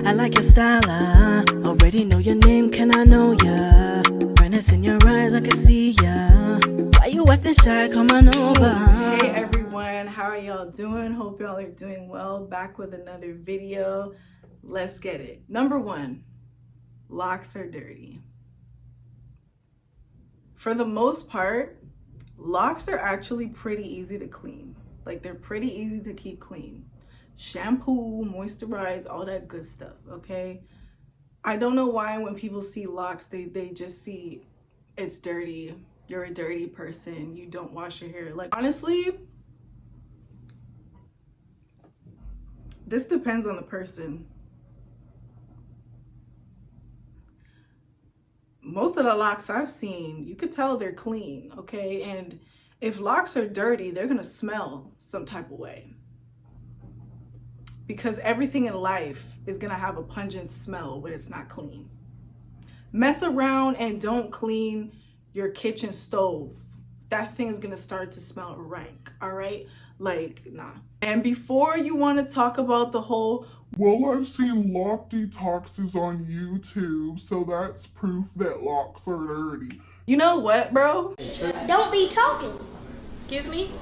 I like your style, already know your name, can I know ya? Brightness in your eyes, I can see ya. Why you acting shy? Come on over. Hey everyone, how are y'all doing? Hope y'all are doing well. Back with another video. Let's get it. Number one, locks are dirty. For the most part, locks are actually pretty easy to clean. Like, they're pretty easy to keep clean. Shampoo, moisturize, all that good stuff, okay? I don't know why when people see locks, they just see it's dirty. You're a dirty person. You don't wash your hair. Like, honestly, this depends on the person. Most of the locks I've seen, you could tell they're clean, okay? And if locks are dirty, they're gonna smell some type of way. Because everything in life is gonna have a pungent smell when it's not clean. Mess around and don't clean your kitchen stove. That thing is gonna start to smell rank, all right? Like, nah. And before you wanna talk about the whole, well, I've seen lock detoxes on YouTube, so that's proof that locks are dirty. you know what, bro? Don't be talking. Excuse me?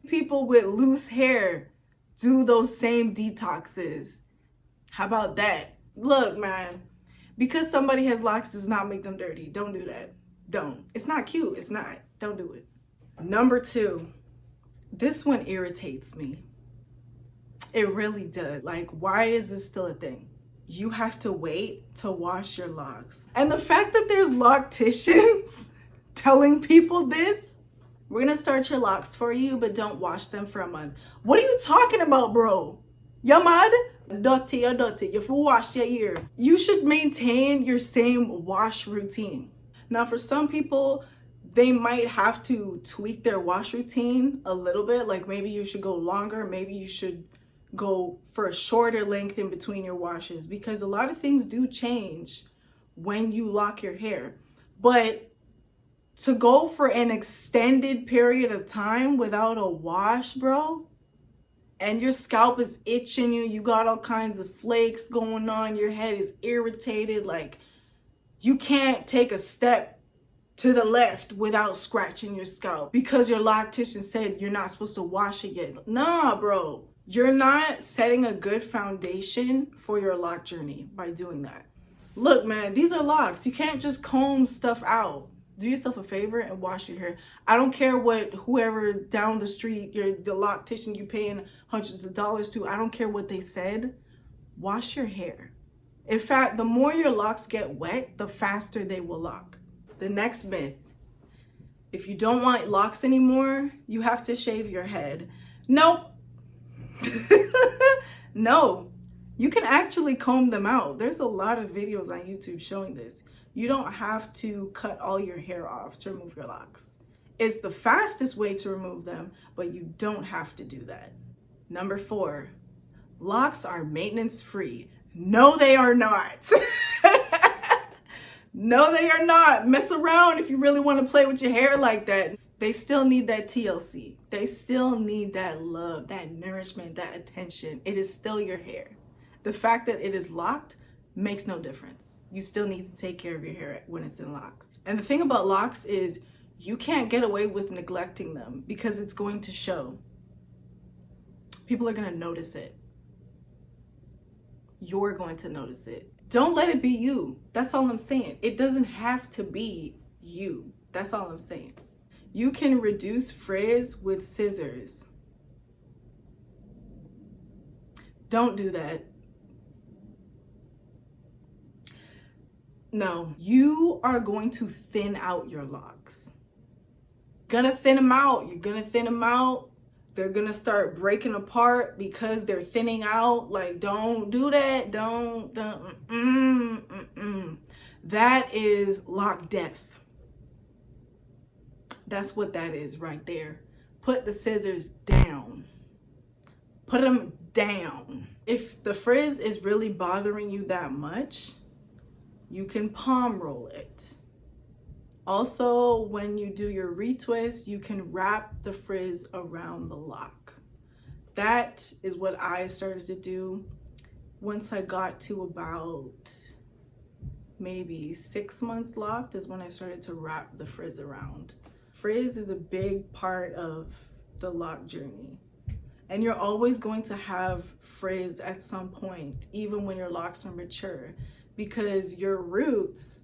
People with loose hair do those same detoxes. How about that? Look, man, because somebody has locks does not make them dirty. Don't do that. Don't. It's not cute. It's not. Don't do it. Number two, this one irritates me. It really does. Like, why is this still a thing? You have to wait to wash your locks. And the fact that there's locticians telling people this, we're gonna start your locks for you, but don't wash them for a month. What are you talking about, bro? You mad? Dirty or dirty. You have to wash your hair. You should maintain your same wash routine. Now, for some people, they might have to tweak their wash routine a little bit. Like, maybe you should go longer. Maybe you should go for a shorter length in between your washes, because a lot of things do change when you lock your hair. But to go for an extended period of time without a wash, bro, and your scalp is itching you got all kinds of flakes going on, your head is irritated, like, you can't take a step to the left without scratching your scalp because your loctician said you're not supposed to wash it yet. Nah, bro. You're not setting a good foundation for your lock journey by doing that. Look, man, these are locks. You can't just comb stuff out. Do yourself a favor and wash your hair. I don't care what whoever down the street, the loctician you paying hundreds of dollars to, I don't care what they said. Wash your hair. In fact, the more your locks get wet, the faster they will lock. The next myth, if you don't want locks anymore, you have to shave your head. Nope. No, you can actually comb them out. There's a lot of videos on YouTube showing this. You don't have to cut all your hair off to remove your locks. It's the fastest way to remove them, but you don't have to do that. Number four, locks are maintenance free. No, they are not. No, they are not. Mess around if you really want to play with your hair like that. They still need that TLC. They still need that love, that nourishment, that attention. It is still your hair. The fact that it is locked makes no difference. You still need to take care of your hair when it's in locks. And the thing about locks is you can't get away with neglecting them because it's going to show. People are going to notice it. You're going to notice it. Don't let it be you. That's all I'm saying. It doesn't have to be you. That's all I'm saying. You can reduce frizz with scissors. Don't do that. No, you are going to thin out your locks. Gonna thin them out. You're gonna thin them out. They're gonna start breaking apart because they're thinning out. Like, don't do that. Don't. That is lock death. That's what that is right there. Put the scissors down. Put them down. If the frizz is really bothering you that much, you can palm roll it. Also, when you do your retwist, you can wrap the frizz around the lock. that is what I started to do. Once I got to about maybe 6 months locked is when I started to wrap the frizz around. Frizz is a big part of the lock journey. And you're always going to have frizz at some point, even when your locks are mature, because your roots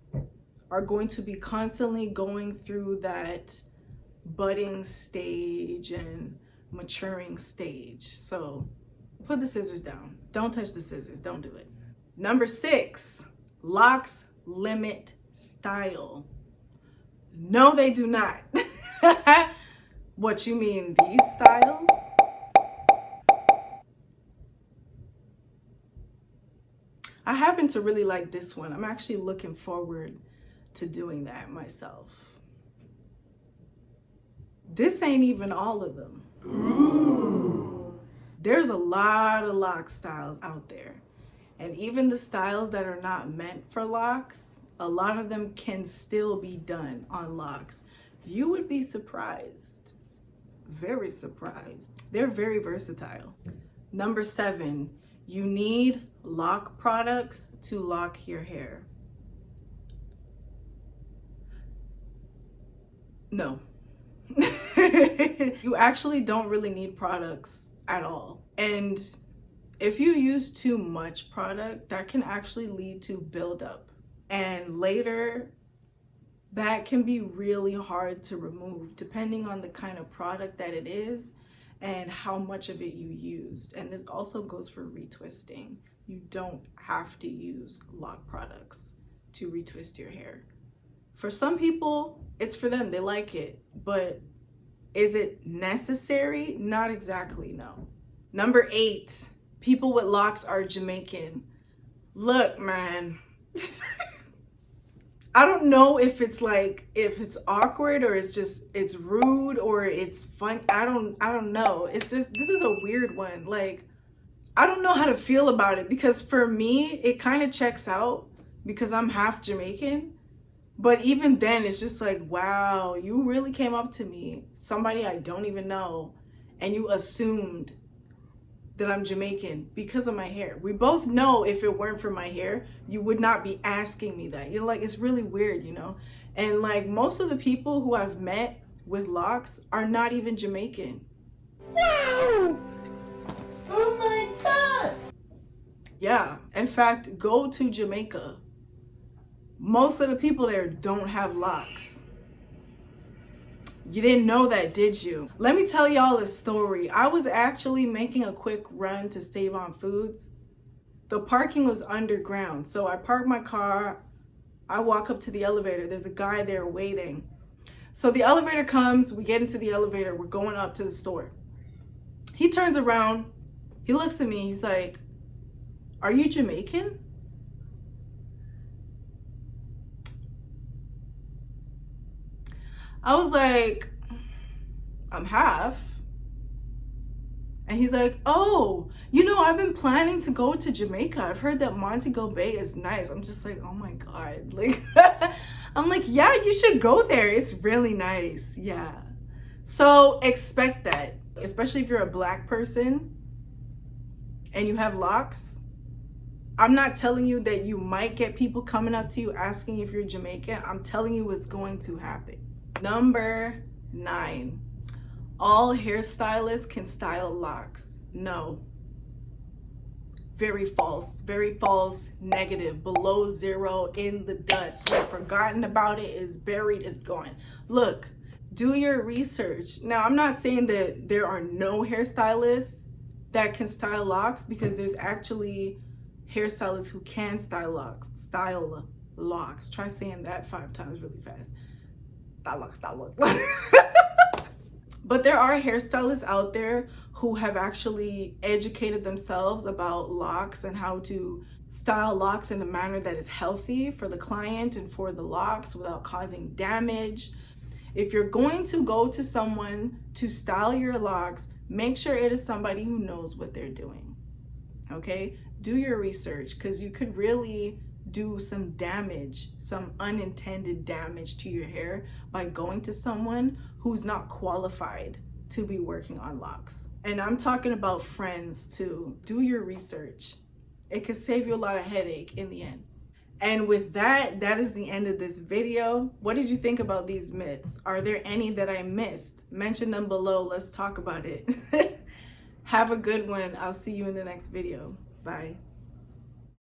are going to be constantly going through that budding stage and maturing stage. So put the scissors down. Don't touch the scissors. Don't do it. Number 6, locks limit style. No, they do not. What you mean, these styles? I happen to really like this one. I'm actually looking forward to doing that myself. This ain't even all of them. Ooh. There's a lot of lock styles out there. And even the styles that are not meant for locks, a lot of them can still be done on locks. You would be surprised. Very surprised. They're very versatile. Number 7, you need lock products to lock your hair. No. You actually don't really need products at all. And if you use too much product, that can actually lead to buildup. And later, that can be really hard to remove depending on the kind of product that it is and how much of it you used. And this also goes for retwisting. You don't have to use lock products to retwist your hair. For some people, it's for them, they like it, but is it necessary? Not exactly, no. Number 8, people with locks are Jamaican. Look, man, I don't know if it's awkward or it's rude or it's fun. I don't know. It's just, this is a weird one. Like, I don't know how to feel about it, because for me, it kind of checks out because I'm half Jamaican. But even then, it's just like, wow, you really came up to me, somebody I don't even know, and you assumed that I'm Jamaican because of my hair. We both know if it weren't for my hair, you would not be asking me that. Like, it's really weird, you know? And like, most of the people who I've met with locks are not even Jamaican. Wow! Oh my God! Yeah, in fact, go to Jamaica. Most of the people there don't have locks. You didn't know that, did you? Let me tell y'all a story. I was actually making a quick run to save on foods. The parking was underground, so I parked my car. I walk up to the elevator. There's a guy there waiting. So the elevator comes, we get into the elevator, we're going up to the store. He turns around, he looks at me, he's like, "Are you Jamaican?" I was like, "I'm half." And he's like, "Oh, you know, I've been planning to go to Jamaica. I've heard that Montego Bay is nice." I'm just like, oh my God. Like, I'm like, yeah, you should go there. It's really nice. Yeah. So expect that, especially if you're a Black person and you have locks. I'm not telling you that you might get people coming up to you asking if you're Jamaican. I'm telling you what's going to happen. Number 9, all hairstylists can style locks. No. Very false, negative, below 0, in the dust. We've forgotten about it, is buried, is gone. Look, do your research. Now, I'm not saying that there are no hairstylists that can style locks, because there's actually hairstylists who can style locks. Try saying that 5 times really fast. Style locks. But there are hairstylists out there who have actually educated themselves about locks and how to style locks in a manner that is healthy for the client and for the locks without causing damage. If you're going to go to someone to style your locks, make sure it is somebody who knows what they're doing. Okay? Do your research, because you could really do some damage, some unintended damage to your hair by going to someone who's not qualified to be working on locks. And I'm talking about friends too. Do your research. It could save you a lot of headache in the end. And with that, that is the end of this video. What did you think about these myths? Are there any that I missed? Mention them below. Let's talk about it. Have a good one. I'll see you in the next video. Bye.